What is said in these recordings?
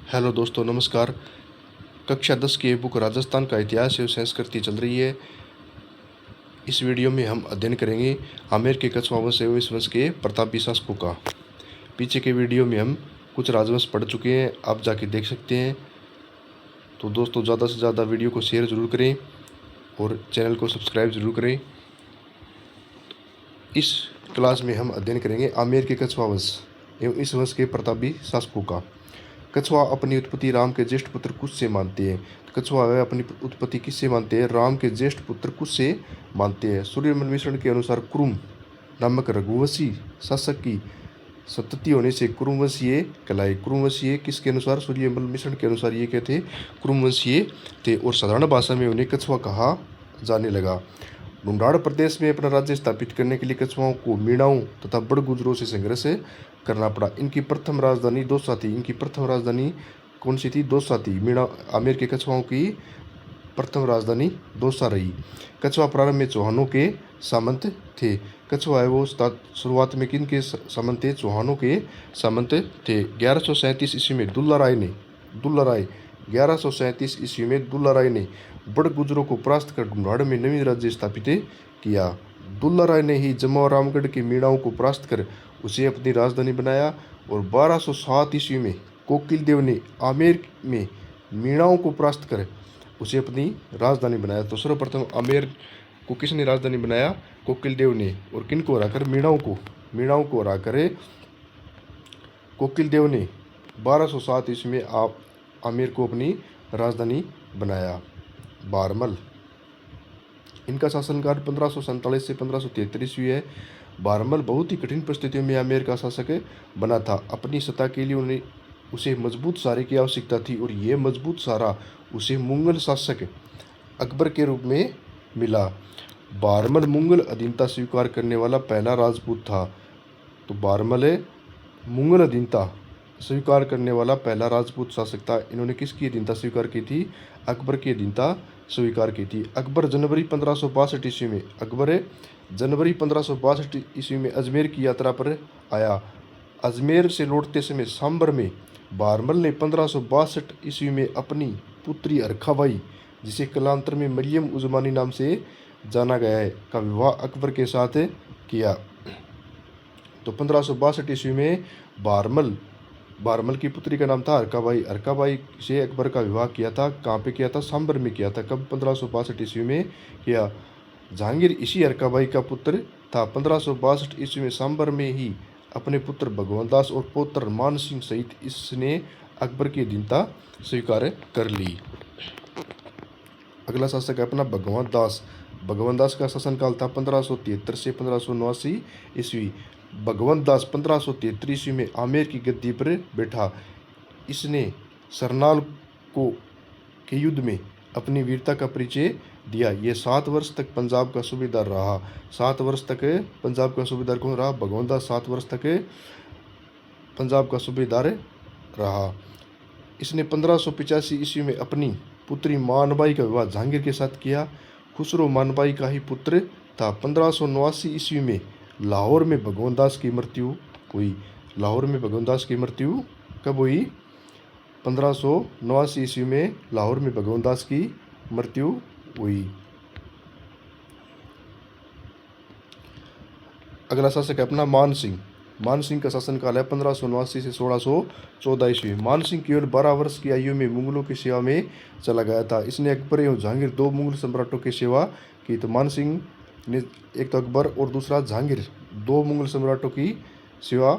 Hello दोस्तों, नमस्कार। कक्षा 10 की बुक राजस्थान का इतिहास एवं संस्कृति चल रही है। इस वीडियो में हम अध्ययन करेंगे आमेर के कछवाहा वंश एवं इस वंश के प्रतापी शासकों का। पीछे के वीडियो में हम कुछ राजवंश पढ़ चुके हैं, आप जाके देख सकते हैं। तो दोस्तों, ज़्यादा से ज़्यादा वीडियो को शेयर ज़रूर करें और चैनल को सब्सक्राइब ज़रूर करें। इस क्लास में हम अध्ययन करेंगे आमेर के कछवाहा वंश एवं इस वंश के प्रतापी शासकों का। कछवाहा अपनी उत्पत्ति राम के ज्येष्ठ पुत्र कुश से मानते हैं। कछवाहा अपनी उत्पत्ति किससे मानते हैं? राम के ज्येष्ठ पुत्र कुश से मानते हैं। सूर्यमल मिश्रण के अनुसार कुरुम नामक रघुवंशी शासक की संतति होने से कुरुवंशीय कहलाए। कुरुवंशीय किसके अनुसार? सूर्यमल मिश्रण के अनुसार ये कहते कुरुवंशीय थे और साधारण भाषा में उन्हें कछवा कहा जाने लगा। ढूंढाड़ प्रदेश में अपना राज्य स्थापित करने के लिए कछवाओं को मीणाओं तथा बड़गुजरों से संघर्ष करना पड़ा। इनकी प्रथम राजधानी दौसा थी। इनकी प्रथम राजधानी कौन सी थी? दौसा थी। मीणा आमेर के कछवाओं की प्रथम राजधानी दौसा रही। कछवा प्रारंभ में चौहानों के सामंत थे। कछवा है वो शुरुआत में किन के सामंत थे? चौहानों के सामंत थे। 1137 ईस्वी में दुल्ला राय 1137 ईस्वी में दुल्ला राय ने बड़ गुजरों को परास्त कर ढूंढाड़ में नवीन राज्य स्थापित किया। दुल्ला राय ने ही जमावा रामगढ़ के मीणाओं को परास्त कर उसे अपनी राजधानी बनाया और 1207 ईस्वी में कोकिल देव ने आमेर में मीणाओं को परास्त कर उसे अपनी राजधानी बनाया। तो सर्वप्रथम आमेर को किसने राजधानी बनाया? कोकिल देव ने। और किन को हराकर? मीणाओं को हराकर कोकिल देव ने 1207 ईस्वी में आमेर को अपनी राजधानी बनाया। बारमल, इनका शासनकाल 1547 से 1573 ईस्वी है। बारमल बहुत ही कठिन परिस्थितियों में आमेर का शासक बना था। अपनी सत्ता के लिए उसे मजबूत सहारे की आवश्यकता थी और ये मजबूत सहारा उसे मुगल शासक अकबर के रूप में मिला। बारमल मुगल अधीनता स्वीकार करने वाला पहला राजपूत था। तो बारमल मुगल अधीनता स्वीकार करने वाला पहला राजपूत शासक था। इन्होंने किसकी अधीनता स्वीकार की थी? अकबर की अधीनता स्वीकार की थी। अकबर जनवरी 1562 ईस्वी में अजमेर की यात्रा पर आया। अजमेर से लौटते समय सांबर में बारमल ने 1562 ईस्वी में अपनी पुत्री अरखाबाई, जिसे कालांतर में मरियम उजमानी नाम से जाना गया है, का विवाह अकबर के साथ किया। तो 1562 ईस्वी में बारमल की पुत्री का नाम था अरकाबाई। अरकाबाई से अकबर का विवाह किया था। कहाँ पे किया था? सांबर में किया था। कब? 1562 ईस्वी में किया। जहांगीर इसी अरकाबाई का पुत्र था। 1562 ईस्वी में सांबर में ही अपने पुत्र भगवंत दास और पौत्र मान सिंह सहित इसने अकबर की अधीनता स्वीकार कर ली। अगला शासक है अपना भगवंत दास। भगवंत दास का शासनकाल था 1573 से 1589 ईस्वी। भगवंत दास 1573 ईस्वी में आमेर की गद्दी पर बैठा। इसने सरनाल के युद्ध में अपनी वीरता का परिचय दिया। ये 7 वर्ष तक पंजाब का सूबेदार रहा। 7 वर्ष तक पंजाब का सूबेदार कौन रहा? भगवंत दास 7 वर्ष तक पंजाब का सूबेदार रहा। इसने 1585 ईस्वी में अपनी पुत्री मानबाई का विवाह जहांगीर के साथ किया। खुसरो मानबाई का ही पुत्र था। 1589 ईस्वी में लाहौर में भगवंत दास की मृत्यु हुई। लाहौर में भगवंत दास की मृत्यु कब हुई? 1589 ईस्वी में लाहौर में भगवंत दास की मृत्यु हुई। अगला शासक है अपना मान सिंह। मान सिंह का शासनकाल है 1589 से 1614 ईस्वी। मान सिंह केवल 12 वर्ष की आयु में मुगलों की सेवा में चला गया था। इसने अकबर एवं जहांगीर 2 मुगल सम्राटों की सेवा की। तो मान सिंह ने एक तो अकबर और दूसरा जहांगीर 2 मुगल सम्राटों की सेवा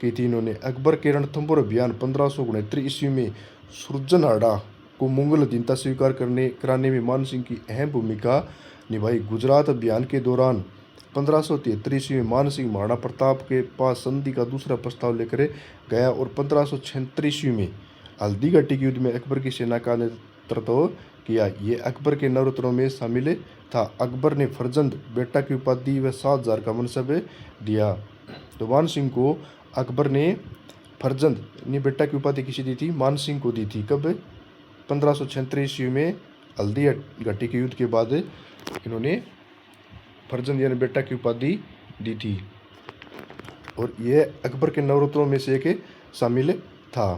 की थी। इन्होंने अकबर के रणथंभौर अभियान 1569 ईस्वी में सुरजनहाड़ा को मुगल अधीनता स्वीकार कराने में मान सिंह की अहम भूमिका निभाई। गुजरात अभियान के दौरान 1573 ईस्वी में मान सिंह महाराणा प्रताप के पास संधि का दूसरा प्रस्ताव लेकर गया और 1576 ईस्वी में हल्दी घाटी के युद्ध में अकबर की सेना का नेतृत्व किया। ये अकबर के नवरत्नों में शामिल था। अकबर ने फरजंद बेटा की उपाधि व 7,000 का मनसब दिया। तो मान सिंह को अकबर ने फरजंद ने बेटा की उपाधि किसी दी थी? मान सिंह को दी थी। कब? 1576 ईस्वी में हल्दी घाटी के युद्ध के बाद इन्होंने फरजंद यानी बेटा की उपाधि दी थी और यह अकबर के नवरत्नों में से एक शामिल था।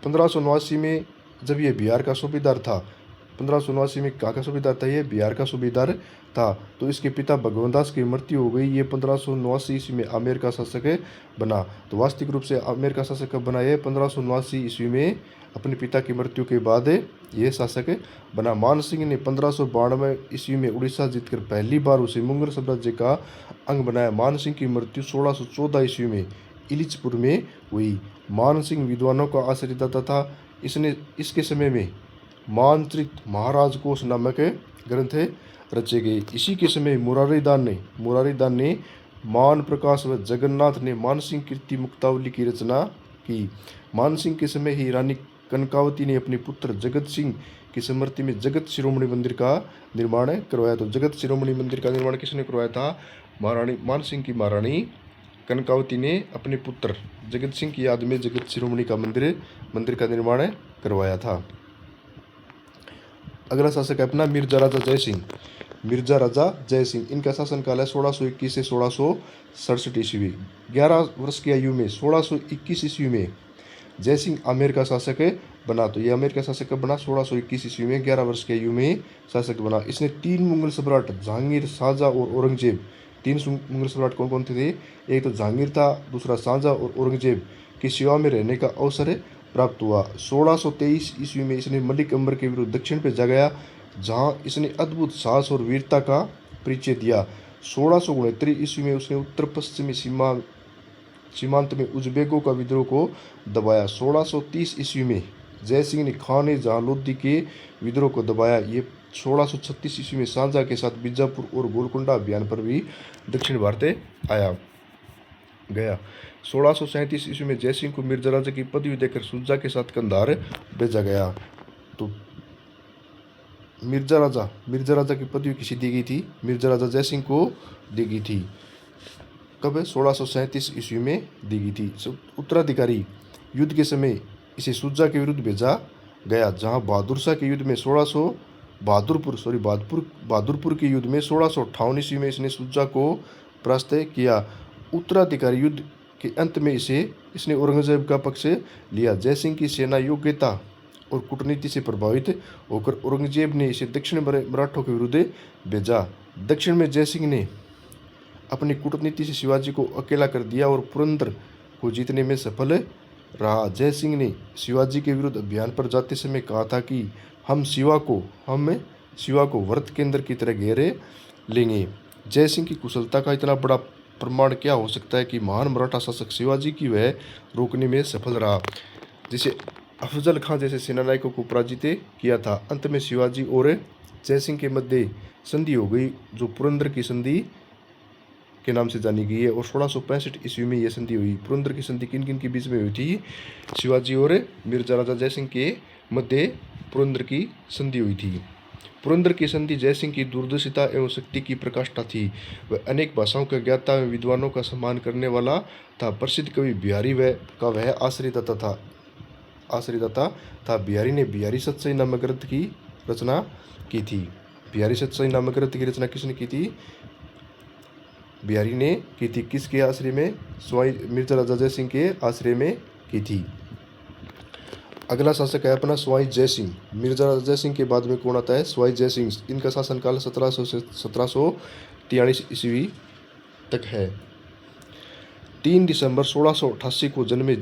1579 में जब ये बिहार का सूबेदार था, 1579 में कहाँ का सूबेदार था, ये बिहार का सूबेदार था। तो इसके पिता भगवंत की मृत्यु हो गई। ये 1579 ईस्वी में आमेर का शासक बना। तो वास्तविक रूप से आमेर का शासक कब बना, ये 1579 ईस्वी में अपने पिता की मृत्यु के बाद ये शासक बना। मान सिंह ने 1592 ईस्वी में उड़ीसा जीतकर पहली बार उसे मुगल साम्राज्य का अंग बनाया। मान सिंह की मृत्यु 1614 ईस्वी में इलिचपुर में हुई। मान सिंह विद्वानों का आश्रयदाता था। इसने इसके समय में मानचरित महाराज कोश नामक ग्रंथ रचे गए। इसी के समय मुरारीदान ने मान प्रकाश व जगन्नाथ ने मानसिंह कीर्ति मुक्तावली की रचना की। मानसिंह के समय ही रानी कनकावती ने अपने पुत्र जगत सिंह की स्मृति में जगत शिरोमणि मंदिर का निर्माण करवाया। तो जगत शिरोमणि मंदिर का निर्माण किसने करवाया था, महारानी मानसिंह की महारानी कनकावती ने अपने पुत्र जगत सिंह की याद में जगत शिरोमणि का मंदिर का निर्माण करवाया था। अगला शासक है अपना मिर्जा राजा जयसिंह। मिर्जा राजा जयसिंह, इनका शासनकाल है 1621 से 1667 ईस्वी। 11 वर्ष की आयु में 1621 ईस्वी में जयसिंह आमेर का शासक बना। तो ये आमेर का शासक बना 1621 ईस्वी में, 11 वर्ष की आयु में शासक बना। इसने 3 मुगल सम्राट जहांगीर, शाहजहां और औरंगजेब, 3 मुगल सम्राट कौन कौन थे, एक तो जहांगीर था, दूसरा शाहजहां और औरंगजेब की सेवा में रहने का अवसर प्राप्त हुआ। 1623 ईस्वी में इसने मलिक अंबर के विरुद्ध दक्षिण पे जगाया, जहां इसने अद्भुत साहस और वीरता का परिचय दिया। 1669 ईस्वी में उसने उत्तर पश्चिमी सीमांत में उज़्बेकों का विद्रोह को दबाया। 1630 ईस्वी में जयसिंह ने खान जहां लोदी के विद्रोह को दबाया। ये 1636 ईस्वी में शाहजहां के साथ बीजापुर और गोलकुंडा अभियान पर भी दक्षिण भारत गया। 1637 ईस्वी में जयसिंह को मिर्जा राजा की पदवी देकर शुजा के साथ कंधार भेजा गया। तो मिर्जा राजा की पदवी किसी दी गई थी, मिर्जा राजा जयसिंह को दी गई थी। कब, 1637 ईस्वी में दी गई थी। उत्तराधिकारी युद्ध के समय इसे शुजा के विरुद्ध भेजा गया, जहां बहादुर शाह के युद्ध में बहादुरपुर के युद्ध में 1658 ईस्वी में इसने शुजा को परास्त किया। उत्तराधिकारी युद्ध के अंत में इसने औरंगजेब का पक्ष लिया। जयसिंह की सेना योग्यता और कूटनीति से प्रभावित होकर औरंगजेब ने इसे दक्षिण मराठों के विरुद्ध भेजा। दक्षिण में जयसिंह ने अपनी कूटनीति से शिवाजी को अकेला कर दिया और पुरंदर को जीतने में सफल रहा। जयसिंह ने शिवाजी के विरुद्ध अभियान पर जाते समय कहा था कि हम शिवा को व्रत केंद्र की तरह घेरे लेंगे। जयसिंह की कुशलता का इतना बड़ा प्रमाण क्या हो सकता है कि महान मराठा शासक शिवाजी की वह रोकने में सफल रहा, जिसे अफजल खां जैसे सेनानायकों को पराजित किया था। अंत में शिवाजी और जयसिंह के मध्य संधि हो गई, जो पुरंदर की संधि के नाम से जानी गई है। और 1665 ईस्वी में यह संधि हुई। पुरंदर की संधि किन किन के बीच में हुई थी, शिवाजी और मिर्जा राजा जयसिंह के मध्य पुरंदर की संधि हुई थी। पुरंदर की संधि जयसिंह की दूरदर्शिता एवं शक्ति की प्रकाष्ठा थी। वह अनेक भाषाओं के ज्ञाता एवं विद्वानों का सम्मान करने वाला था। प्रसिद्ध कवि बिहारी वह आश्रयदाता था। बिहारी ने बिहारी सतसई नामक ग्रंथ की रचना की थी। बिहारी सतसई नामक ग्रंथ की रचना किसने की थी, बिहारी ने की थी। किसके आश्रय में, मिर्जा राजा जयसिंह के आश्रय में की थी। अगला शासक है अपना स्वाई जयसिंह। मिर्जा राजा जयसिंह के बाद में कौन आता है, स्वाई जयसिंह। इनका शासनकाल 1700 से 1743 ईस्वी तक है। 3 दिसंबर 1688 को जन्मे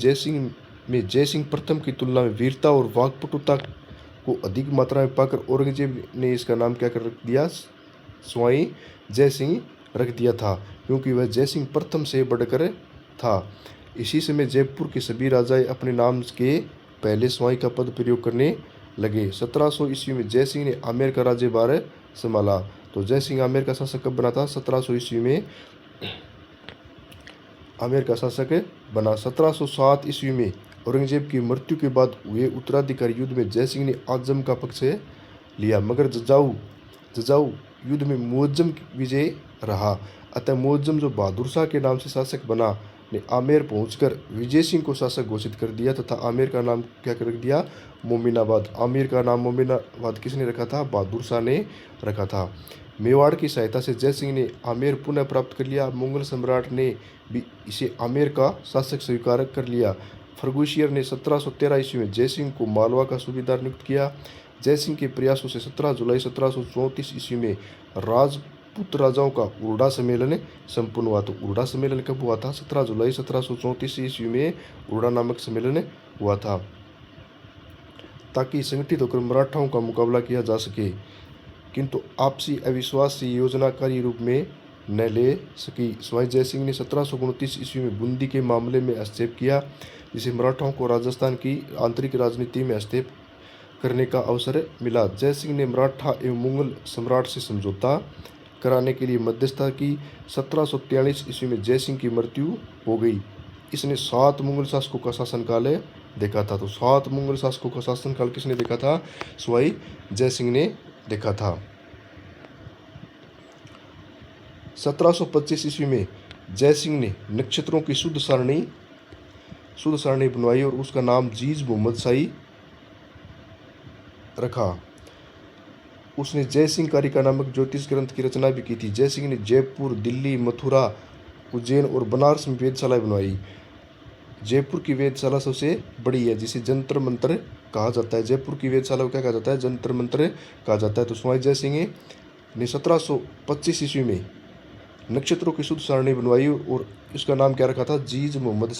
जयसिंह प्रथम की तुलना में वीरता और वाक्पटुता को अधिक मात्रा में पाकर औरंगजेब ने इसका नाम क्या कर रख दिया, स्वाई जयसिंह रख दिया था, क्योंकि वह जयसिंह प्रथम से बढ़कर था। इसी समय जयपुर के सभी राजाएं अपने नाम के पहले स्वाई का पद प्रयोग करने लगे। 1700 ईस्वी में जयसिंह ने आमेर का राज्यभार संभाला। तो जयसिंह आमेर का शासक कब बना था, 1700 ईस्वी में आमेर का शासक बना। 1707 ईस्वी में औरंगजेब की मृत्यु के बाद हुए उत्तराधिकारी युद्ध में जयसिंह ने आजम का पक्ष लिया, मगर जजाऊ युद्ध में मुअज्जम विजय रहा। अतः मुअज्जम, जो बहादुर शाह के नाम से शासक बना, ने आमेर पहुंचकर विजय सिंह को शासक घोषित कर दिया तथा आमेर का नाम क्या कर दिया, मोमिनाबाद। आमेर का नाम मोमिनाबाद किसने रखा था, बहादुर शाह ने रखा था। मेवाड़ की सहायता से जयसिंह ने आमेर पुनः प्राप्त कर लिया। मुगल सम्राट ने भी इसे आमेर का शासक स्वीकार कर लिया। फर्गुशियर ने 1713 ईस्वी में जयसिंह को मालवा का सूबेदार नियुक्त किया। जयसिंह के प्रयासों से 17 जुलाई 1734 ईस्वी में राजपूत राजाओं का उर्डा सम्मेलन संपन्न हुआ। तो उर्डा सम्मेलन कब हुआ था? 17 जुलाई 1734 ईस्वी में उर्डा नामक सम्मेलन हुआ था, ताकि संगठित होकर मराठाओं का मुकाबला किया जा सके, किंतु आपसी अविश्वास से योजनाकारी रूप में न ले सकी। सवाई जयसिंह ने 1729 ईस्वी में बूंदी के मामले में हस्तक्षेप किया, जिससे मराठाओं को राजस्थान की आंतरिक राजनीति में हस्तक्षेप करने का अवसर मिला। जयसिंह ने मराठा एवं मुगल सम्राट से समझौता कराने के लिए मध्यस्थता की। 1743 ईस्वी में जयसिंह की मृत्यु हो गई। इसने 7 मुगल शासकों का शासनकाल देखा था। तो 7 मुगल शासकों का शासनकाल किसने देखा था? सवाई जयसिंह ने देखा था। 1725 ईस्वी में जयसिंह ने नक्षत्रों की शुद्ध सारणी बनवाई और उसका नाम जीज मोहम्मद शाही रखा। उसने जयसिंह कारिका नामक ज्योतिष ग्रंथ की रचना भी की थी। जयसिंह ने जयपुर, दिल्ली, मथुरा, उज्जैन और बनारस में वेधशालाएं बनवाई। जयपुर की वेधशाला सबसे बड़ी है, जिसे जंतर मंत्र कहा जाता है। जयपुर की वेधशाला को क्या कहा जाता है? जंतर मंत्र कहा जाता है। तो सवाई जयसिंह ने 1725 ईस्वी में नक्षत्रों की शुद्ध सारणी बनवाई और इसका नाम क्या रखा था? जीज मोहम्मद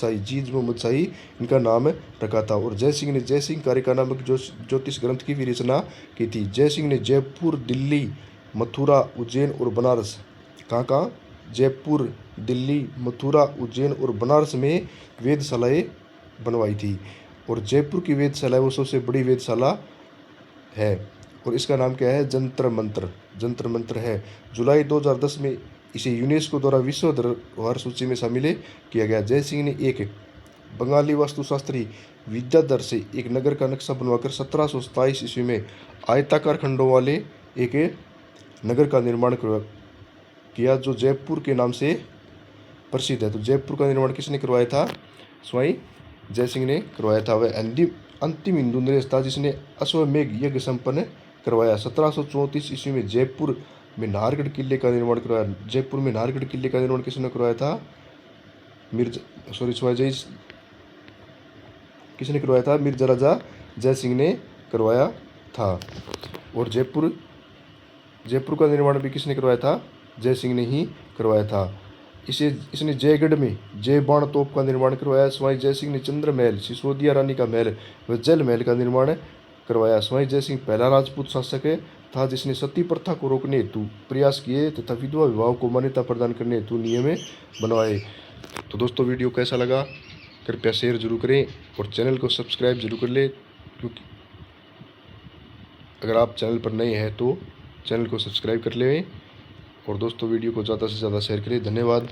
शाही इनका नाम रखा था। और जयसिंह ने जयसिंह कारिका नामक ज्योतिष ग्रंथ की भी रचना की थी। जयसिंह ने जयपुर, दिल्ली, मथुरा, उज्जैन और बनारस, कहाँ जयपुर, दिल्ली, मथुरा, उज्जैन और बनारस में वेधशालाएं बनवाई थी। और जयपुर की वेधशाला वो सबसे बड़ी वेधशाला है और इसका नाम क्या है? जंतर मंत्र है। जुलाई 2010 में इसे यूनेस्को द्वारा विश्व धरोहर सूची में शामिल किया गया। जयसिंह ने एक बंगाली वास्तुशास्त्री विद्याधर से एक नगर का नक्शा बनवाकर 1727 ईस्वी में आयताकार खंडों वाले एक नगर का निर्माण किया, जो जयपुर के नाम से प्रसिद्ध है। तो जयपुर का निर्माण किसने करवाया था? स्वयं जयसिंह ने करवाया था। वह अंतिम हिंदू नरेश था जिसने अश्वमेघ यज्ञ संपन्न करवाया। 1734 ईस्वी में जयपुर में नाहरगढ़ किले का निर्माण करवाया। जयपुर में नाहरगढ़ किले का निर्माण किसने करवाया था? किसने करवाया था? मिर्जा राजा जयसिंह ने करवाया था। और जयपुर का निर्माण भी किसने करवाया था? जयसिंह ने ही करवाया था। इसने जयगढ़ में जय बाण तोप का निर्माण करवाया। स्वाई जयसिंह ने चंद्र महल, सिसोदिया रानी का महल व जल महल का निर्माण करवाया। स्वाई जयसिंह पहला राजपूत शासक था जिसने सती प्रथा को रोकने हेतु प्रयास किए तथा विधवा विवाह को मान्यता प्रदान करने हेतु नियम बनवाए। तो दोस्तों, वीडियो कैसा लगा कृपया शेयर जरूर करें और चैनल को सब्सक्राइब जरूर कर लें, क्योंकि अगर आप चैनल पर नए हैं तो चैनल को सब्सक्राइब कर लें। और दोस्तों, वीडियो को ज़्यादा से ज़्यादा शेयर करें। धन्यवाद।